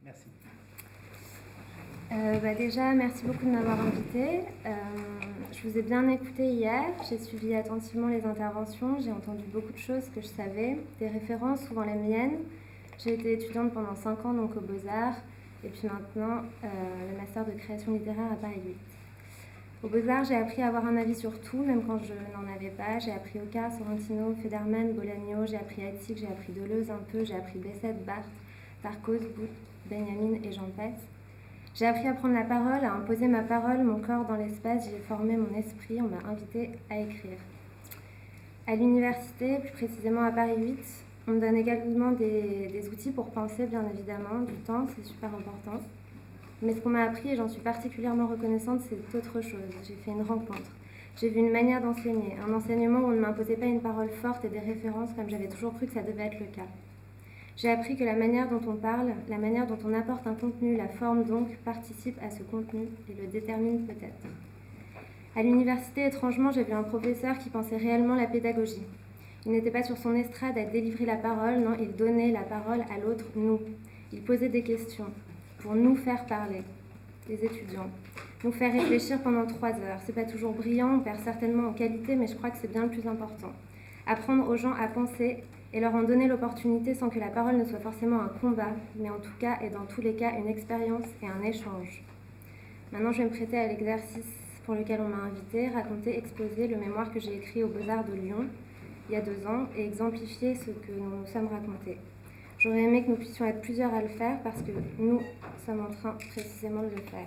Merci. Déjà, merci beaucoup de m'avoir invitée. Je vous ai bien écouté hier, j'ai suivi attentivement les interventions, j'ai entendu beaucoup de choses que je savais, des références, souvent les miennes. J'ai été étudiante pendant 5 ans donc aux Beaux-Arts, et puis maintenant le master de création littéraire à Paris 8. Aux Beaux-Arts, j'ai appris à avoir un avis sur tout, même quand je n'en avais pas. J'ai appris Ocar, Sorrentino, Federman, Bolaño, j'ai appris Attic, j'ai appris Deleuze un peu, j'ai appris Bessette, Barthes, Darcos, Booth, Benjamin et j'en passe. J'ai appris à prendre la parole, à imposer ma parole, mon corps dans l'espace, j'ai formé mon esprit, on m'a invité à écrire. À l'université, plus précisément à Paris 8, on me donne également des outils pour penser, bien évidemment, du temps, c'est super important. Mais ce qu'on m'a appris, et j'en suis particulièrement reconnaissante, c'est autre chose. J'ai fait une rencontre. J'ai vu une manière d'enseigner, un enseignement où on ne m'imposait pas une parole forte et des références comme j'avais toujours cru que ça devait être le cas. J'ai appris que la manière dont on parle, la manière dont on apporte un contenu, la forme donc, participe à ce contenu et le détermine peut-être. À l'université, étrangement, j'ai vu un professeur qui pensait réellement la pédagogie. Il n'était pas sur son estrade à délivrer la parole, non, il donnait la parole à l'autre, nous. Il posait des questions pour nous faire parler, les étudiants, nous faire réfléchir pendant 3 heures. C'est pas toujours brillant, on perd certainement en qualité, mais je crois que c'est bien le plus important. Apprendre aux gens à penser et leur en donner l'opportunité sans que la parole ne soit forcément un combat, mais en tout cas et dans tous les cas une expérience et un échange. Maintenant, je vais me prêter à l'exercice pour lequel on m'a invité, raconter, exposer le mémoire que j'ai écrit aux Beaux-Arts de Lyon il y a 2 ans et exemplifier ce que nous nous sommes racontés. J'aurais aimé que nous puissions être plusieurs à le faire parce que nous sommes en train précisément de le faire.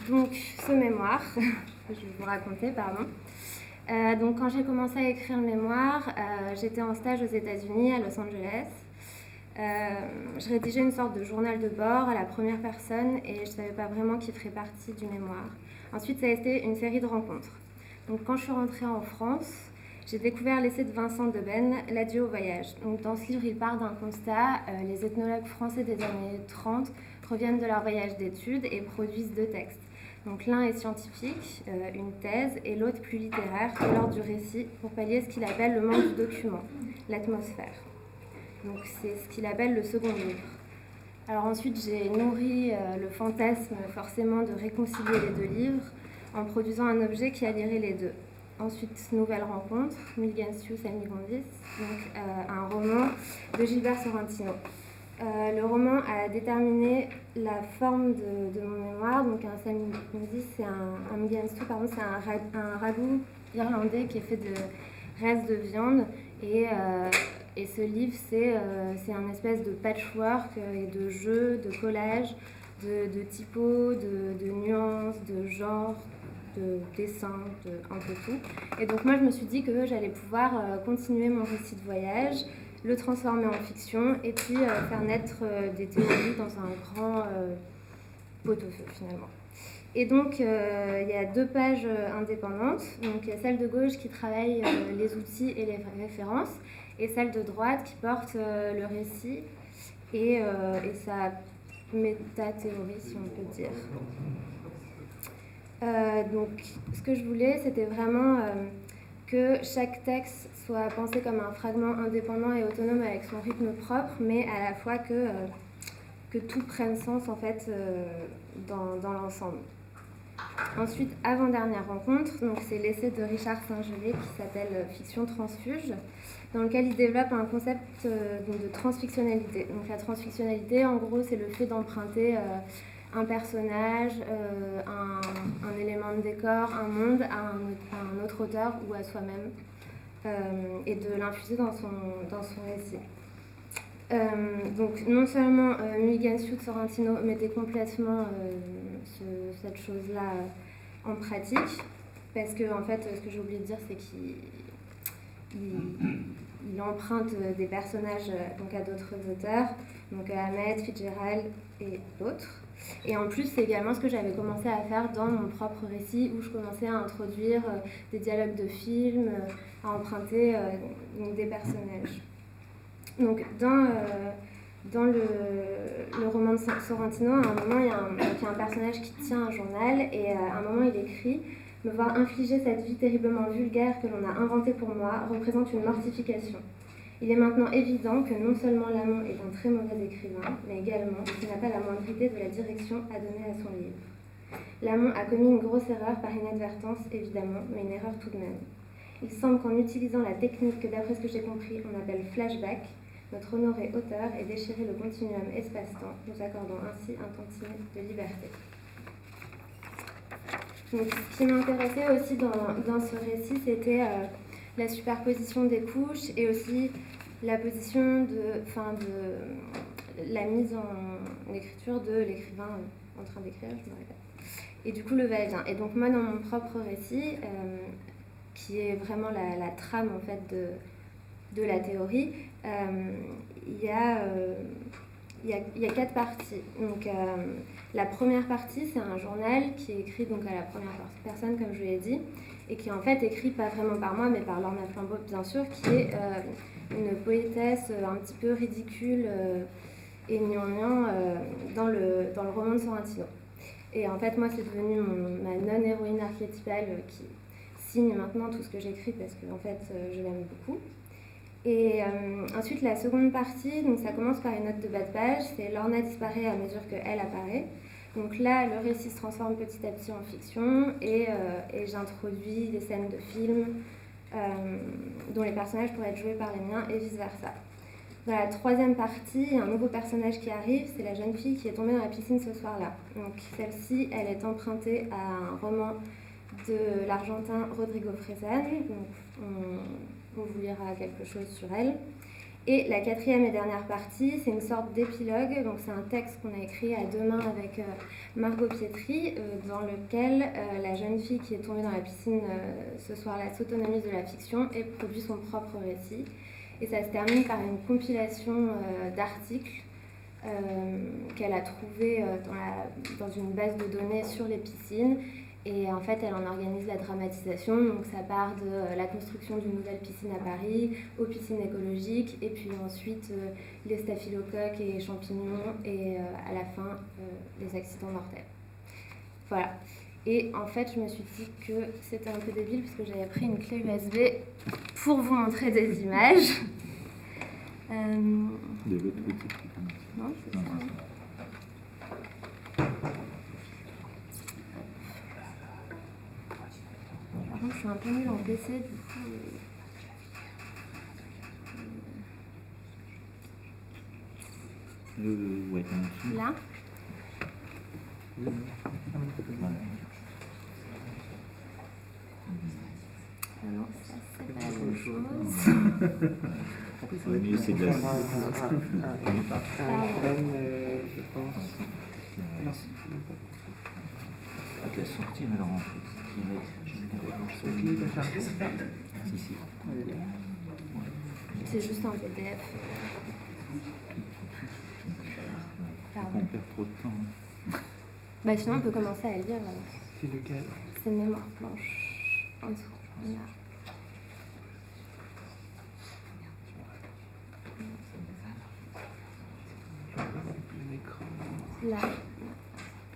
Donc, ce mémoire, je vais vous raconter, pardon. Donc quand j'ai commencé à écrire le mémoire, j'étais en stage aux États-Unis, à Los Angeles. Je rédigeais une sorte de journal de bord à la première personne et je ne savais pas vraiment qui ferait partie du mémoire. Ensuite, ça a été une série de rencontres. Donc quand je suis rentrée en France, j'ai découvert l'essai de Vincent Deben, L'adieu au voyage. Donc dans ce livre, il part d'un constat. Les ethnologues français des années 30 reviennent de leur voyage d'études et produisent 2 textes. Donc l'un est scientifique, une thèse, et l'autre plus littéraire, qui est l'ordre du récit, pour pallier ce qu'il appelle le manque du document, l'atmosphère. Donc c'est ce qu'il appelle le second livre. Alors ensuite, j'ai nourri le fantasme forcément de réconcilier les 2 livres en produisant un objet qui allierait les 2. Ensuite, nouvelle rencontre, Milgensius Amigondis, donc un roman de Gilbert Sorrentino. Le roman a déterminé la forme de mon mémoire. Donc un samigondis, c'est un migenstu, pardon, c'est un ragoût irlandais qui est fait de restes de viande. Et ce livre, c'est un espèce de patchwork et de jeux, de collages, de typos, de nuances, de genres, de dessins, un peu tout. Et donc moi, je me suis dit que j'allais pouvoir continuer mon récit de voyage, le transformer en fiction et puis faire naître des théories dans un grand pot-au-feu finalement. Et donc il y a 2 pages indépendantes. Donc il y a celle de gauche qui travaille les outils et les références et celle de droite qui porte le récit et sa métathéorie, si on peut dire. Donc ce que je voulais, c'était vraiment que chaque texte soit pensé comme un fragment indépendant et autonome avec son rythme propre, mais à la fois que tout prenne sens en fait dans l'ensemble. Ensuite, avant-dernière rencontre, donc c'est l'essai de Richard Saint-Gelais qui s'appelle Fiction transfuge, dans lequel il développe un concept de transfictionnalité. Donc la transfictionnalité, en gros, c'est le fait d'emprunter un personnage, un élément de décor, un monde à un autre auteur ou à soi-même, et de l'infuser dans son récit. Donc non seulement Milgensius Sorrentino mettait complètement cette chose-là en pratique, parce que en fait, ce que j'ai oublié de dire, c'est qu'il emprunte des personnages donc à d'autres auteurs, donc à Hammett, Fitzgerald et d'autres. Et en plus, c'est également ce que j'avais commencé à faire dans mon propre récit, où je commençais à introduire des dialogues de films, à emprunter des personnages. Donc dans le roman de Sorrentino, à un moment, il y a un personnage qui tient un journal et à un moment, il écrit « Me voir infliger cette vie terriblement vulgaire que l'on a inventée pour moi représente une mortification. Il est maintenant évident que non seulement Lamont est un très mauvais écrivain, mais également qu'il n'a pas la moindre idée de la direction à donner à son livre. Lamont a commis une grosse erreur par inadvertance, évidemment, mais une erreur tout de même. Il semble qu'en utilisant la technique que, d'après ce que j'ai compris, on appelle flashback, notre honoré auteur ait déchiré le continuum espace-temps, nous accordant ainsi un tantinet de liberté. Donc, ce qui m'intéressait aussi dans ce récit, c'était la superposition des couches et aussi la position de la mise en écriture de l'écrivain en train d'écrire, je me répète. Et du coup, le va-et-vient. Et donc, moi, dans mon propre récit, qui est vraiment la trame en fait de la théorie, il y a 4 parties. Donc, la première partie, c'est un journal qui est écrit donc à la première personne, comme je l'ai dit, et qui est en fait écrit pas vraiment par moi, mais par Lorna Flambeau, bien sûr, qui est une poétesse un petit peu ridicule et gnangnan dans le roman de Sorrentino. Et en fait, moi, c'est devenu ma non-héroïne archétypale qui signe maintenant tout ce que j'écris parce que en fait, je l'aime beaucoup. Et ensuite, la seconde partie, donc ça commence par une note de bas de page, c'est Lorna disparaît à mesure qu'elle apparaît. Donc là, le récit se transforme petit à petit en fiction et j'introduis des scènes de films dont les personnages pourraient être joués par les miens et vice-versa. Dans la troisième partie, il y a un nouveau personnage qui arrive, c'est la jeune fille qui est tombée dans la piscine ce soir-là. Donc celle-ci, elle est empruntée à un roman de l'Argentin Rodrigo Fresán, donc on vous lira quelque chose sur elle. Et la quatrième et dernière partie, c'est une sorte d'épilogue, donc c'est un texte qu'on a écrit à deux mains avec Margot Pietri, dans lequel la jeune fille qui est tombée dans la piscine ce soir-là s'autonomise de la fiction et produit son propre récit. Et ça se termine par une compilation d'articles qu'elle a trouvés dans une base de données sur les piscines. Et en fait, elle en organise la dramatisation. Donc ça part de la construction d'une nouvelle piscine à Paris, aux piscines écologiques, et puis ensuite les staphylocoques et champignons, et à la fin, les accidents mortels. Voilà. Et en fait, je me suis dit que c'était un peu débile puisque j'avais pris une clé USB pour vous montrer des images. De l'autre côté. Non, c'est ça. Par contre, je suis un peu nulle en PC, du coup. Ouais. Là. Non, ça c'est pas la même chose. Le mieux c'est de la... Je pense. À te la sortir alors en fait. Si. C'est juste un PDF. Pardon. On perd trop de temps. Bah sinon on peut commencer à lire. C'est lequel? C'est Mémoire blanche. En dessous. Là. Là.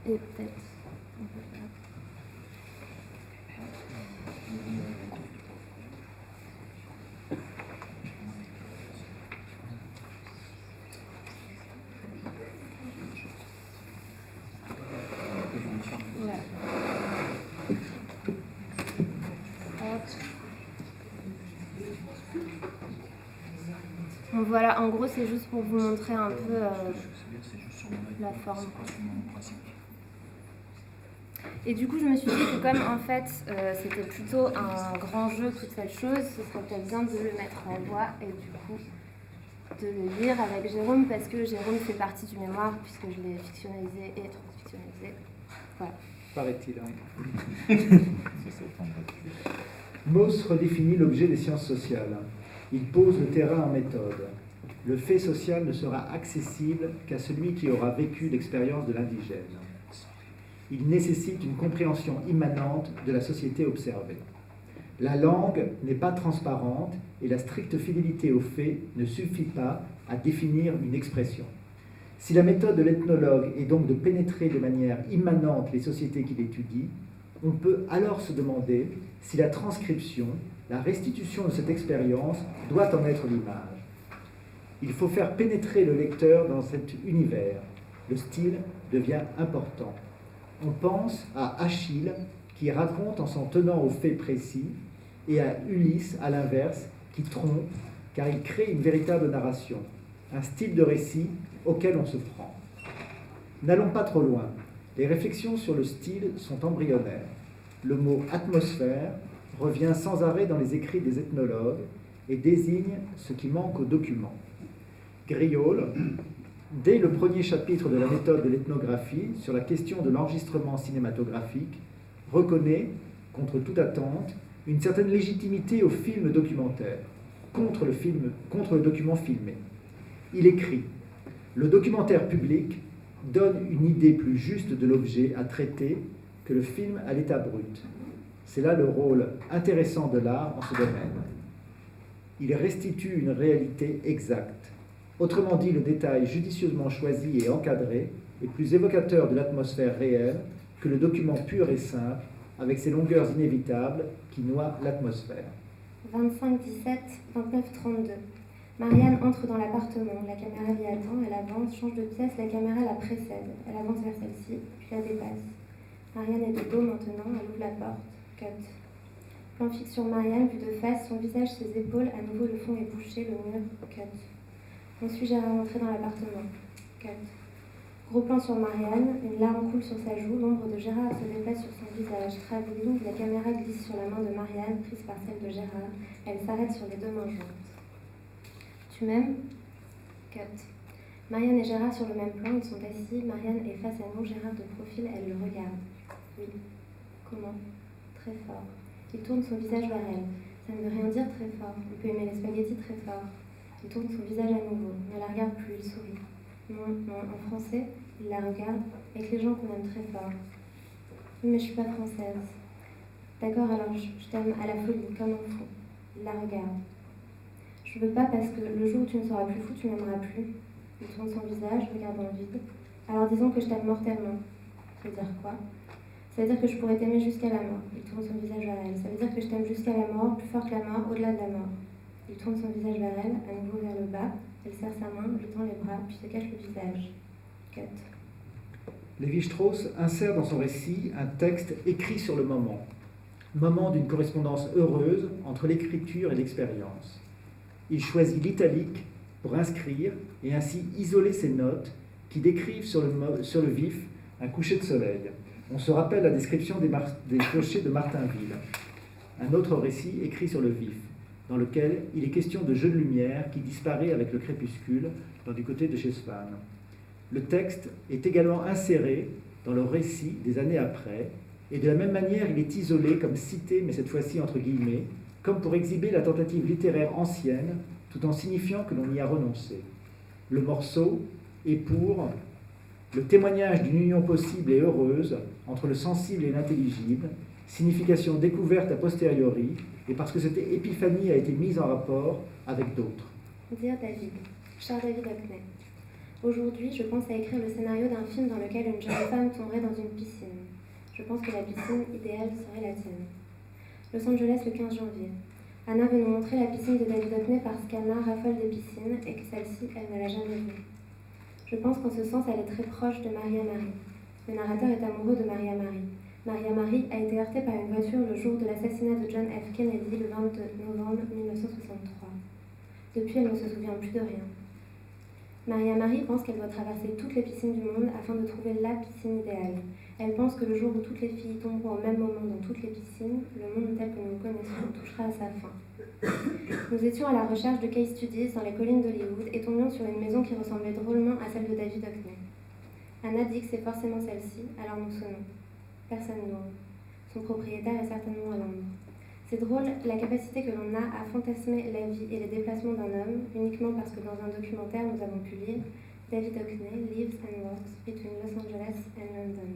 Et peut-être. On peut faire. Voilà. Hop. Donc voilà, en gros c'est juste pour vous montrer un peu la forme. Et du coup je me suis dit que comme en fait c'était plutôt un grand jeu toute cette chose, ce serait peut-être bien de le mettre en voix et du coup de le lire avec Jérôme parce que Jérôme fait partie du mémoire puisque je l'ai fictionnalisé et transfictionnalisé. Voilà. Paraît-il, oui. Mauss redéfinit l'objet des sciences sociales. Il pose le terrain en méthode. Le fait social ne sera accessible qu'à celui qui aura vécu l'expérience de l'indigène. Il nécessite une compréhension immanente de la société observée. La langue n'est pas transparente et la stricte fidélité aux faits ne suffit pas à définir une expression. Si la méthode de l'ethnologue est donc de pénétrer de manière immanente les sociétés qu'il étudie, on peut alors se demander si la transcription, la restitution de cette expérience doit en être l'image. Il faut faire pénétrer le lecteur dans cet univers. Le style devient important. On pense à Achille, qui raconte en s'en tenant aux faits précis, et à Ulysse, à l'inverse, qui trompe, car il crée une véritable narration, un style de récit auquel on se prend. N'allons pas trop loin. Les réflexions sur le style sont embryonnaires. Le mot atmosphère revient sans arrêt dans les écrits des ethnologues et désigne ce qui manque au document. Griaule, dès le premier chapitre de la méthode de l'ethnographie sur la question de l'enregistrement cinématographique, reconnaît, contre toute attente, une certaine légitimité au film documentaire, contre le document filmé. Il écrit « Le documentaire public donne une idée plus juste de l'objet à traiter que le film à l'état brut. C'est là le rôle intéressant de l'art en ce domaine. Il restitue une réalité exacte. Autrement dit, le détail judicieusement choisi et encadré est plus évocateur de l'atmosphère réelle que le document pur et simple, avec ses longueurs inévitables qui noient l'atmosphère. » 25-17, 29-32. Marianne entre dans l'appartement, la caméra l'y attend, elle avance, change de pièce, la caméra la précède. Elle avance vers celle-ci, puis la dépasse. Marianne est de dos maintenant, elle ouvre la porte. Cut. Plan fixe sur Marianne, vue de face, son visage, ses épaules, à nouveau le fond est bouché, le mur. Cut. On suit Gérard entrer dans l'appartement. Cut. Gros plan sur Marianne, une larme coule sur sa joue, l'ombre de Gérard se déplace sur son visage. Travelling, la caméra glisse sur la main de Marianne, prise par celle de Gérard. Elle s'arrête sur les deux mains jointes. Tu m'aimes ? Cut. Marianne et Gérard sur le même plan, ils sont assis. Marianne est face à nous, Gérard de profil, elle le regarde. Oui. Comment ? Très fort. Il tourne son visage vers elle. Ça ne veut rien dire très fort. On peut aimer les spaghettis très fort. Il tourne son visage à nouveau. Ne la regarde plus, il sourit. Non, en français, il la regarde avec les gens qu'on aime très fort. Oui, mais je suis pas française. D'accord, alors je t'aime à la folie, comme un fou. Il la regarde. Je veux pas parce que le jour où tu ne seras plus fou, tu m'aimeras plus. Il tourne son visage, regarde dans le vide. Alors disons que je t'aime mortellement. Ça veut dire quoi ? Ça veut dire que je pourrais t'aimer jusqu'à la mort. Il tourne son visage vers elle. Ça veut dire que je t'aime jusqu'à la mort, plus fort que la mort, au-delà de la mort. Il tourne son visage vers elle, à nouveau vers le bas. Elle serre sa main, lui tend les bras, puis se cache le visage. Cut. Lévi-Strauss insère dans son récit un texte écrit sur le moment. Moment d'une correspondance heureuse entre l'écriture et l'expérience. Il choisit l'italique pour inscrire et ainsi isoler ses notes qui décrivent sur le vif un coucher de soleil. On se rappelle la description des clochers de Martinville, un autre récit écrit sur le vif, dans lequel il est question de jeu de lumière qui disparaît avec le crépuscule du côté de chez Swann. Le texte est également inséré dans le récit des années après, et de la même manière il est isolé comme cité, mais cette fois-ci entre guillemets, comme pour exhiber la tentative littéraire ancienne, tout en signifiant que l'on y a renoncé. Le morceau est pour le témoignage d'une union possible et heureuse entre le sensible et l'intelligible, signification découverte a posteriori, et parce que cette épiphanie a été mise en rapport avec d'autres. Dire David, cher David Hockney. Aujourd'hui, je pense à écrire le scénario d'un film dans lequel une jeune femme tomberait dans une piscine. Je pense que la piscine idéale serait la tienne. Los Angeles, le 15 janvier. Anna veut nous montrer la piscine de David Hockney parce qu'Anna raffole des piscines et que celle-ci, elle ne l'a jamais vue. Je pense qu'en ce sens, elle est très proche de Maria-Marie. Le narrateur est amoureux de Maria-Marie. Maria-Marie a été heurtée par une voiture le jour de l'assassinat de John F. Kennedy le 22 novembre 1963. Depuis, elle ne se souvient plus de rien. Maria-Marie pense qu'elle doit traverser toutes les piscines du monde afin de trouver la piscine idéale. Elle pense que le jour où toutes les filles tomberont au même moment dans toutes les piscines, le monde tel que nous le connaissons touchera à sa fin. Nous étions à la recherche de case studies dans les collines d'Hollywood et tombions sur une maison qui ressemblait drôlement à celle de David Hockney. Anna dit que c'est forcément celle-ci, alors nous sonnons. Personne n'ouvre. Son propriétaire est certainement à Londres. C'est drôle la capacité que l'on a à fantasmer la vie et les déplacements d'un homme, uniquement parce que dans un documentaire nous avons pu lire David Hockney lives and works between Los Angeles and London.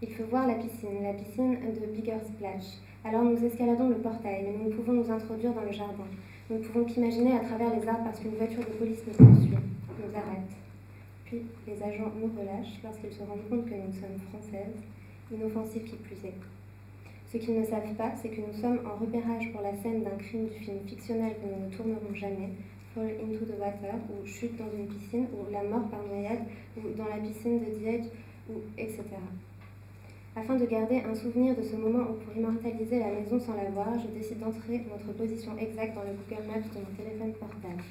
Il faut voir la piscine de Bigger Splash. Alors nous escaladons le portail, mais nous ne pouvons nous introduire dans le jardin. Nous ne pouvons qu'imaginer à travers les arbres parce qu'une voiture de police nous poursuit, nous arrête. Puis les agents nous relâchent lorsqu'ils se rendent compte que nous sommes françaises, inoffensives qui plus est. Ce qu'ils ne savent pas, c'est que nous sommes en repérage pour la scène d'un crime du film fictionnel que nous ne tournerons jamais, Fall into the Water, ou Chute dans une piscine, ou La mort par noyade, ou Dans la piscine de Diege, ou etc. Afin de garder un souvenir de ce moment où pour immortaliser la maison sans la voir, je décide d'entrer notre position exacte dans le Google Maps de mon téléphone portable.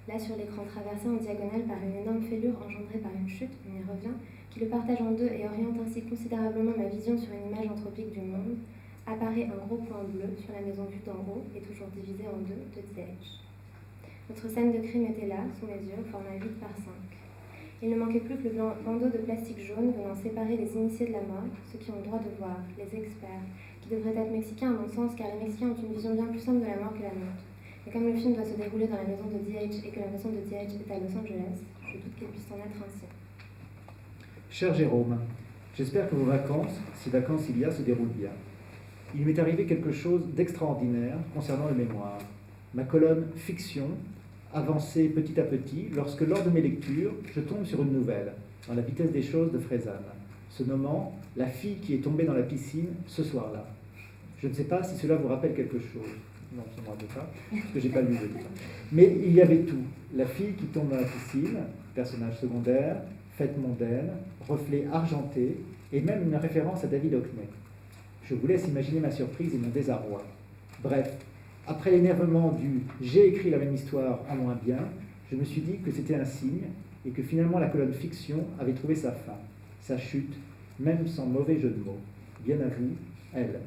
Là, sur l'écran traversé en diagonale par une énorme fêlure engendrée par une chute, on y revient, qui le partage en deux et oriente ainsi considérablement ma vision sur une image anthropique du monde, apparaît un gros point bleu sur la maison vue d'en haut et toujours divisée en deux de Diege. Notre scène de crime était là, sous mes yeux, au format 8 par 5. Il ne manquait plus que le bandeau de plastique jaune venant séparer les initiés de la mort, ceux qui ont le droit de voir, les experts, qui devraient être mexicains à mon sens, car les Mexicains ont une vision bien plus simple de la mort que la nôtre. Et comme le film doit se dérouler dans la maison de Diege et que la maison de Diege est à Los Angeles, je doute qu'il puisse en être ainsi. Cher Jérôme, j'espère que vos vacances, si vacances il y a, se déroulent bien. Il m'est arrivé quelque chose d'extraordinaire concernant le mémoire. Ma colonne fiction avançait petit à petit lorsque, lors de mes lectures, je tombe sur une nouvelle, dans La vitesse des choses de Frézanne, se nommant « La fille qui est tombée dans la piscine ce soir-là ». Je ne sais pas si cela vous rappelle quelque chose. Non, ça ne me rappelle pas, parce que je n'ai pas lu le livre. Mais il y avait tout. La fille qui tombe dans la piscine, personnage secondaire, fête mondaine, reflet argenté, et même une référence à David Hockney. Je vous laisse imaginer ma surprise et mon désarroi. Bref, après l'énervement du « j'ai écrit la même histoire en moins bien », je me suis dit que c'était un signe et que finalement la colonne fiction avait trouvé sa fin, sa chute, même sans mauvais jeu de mots. Bien à vous, elle.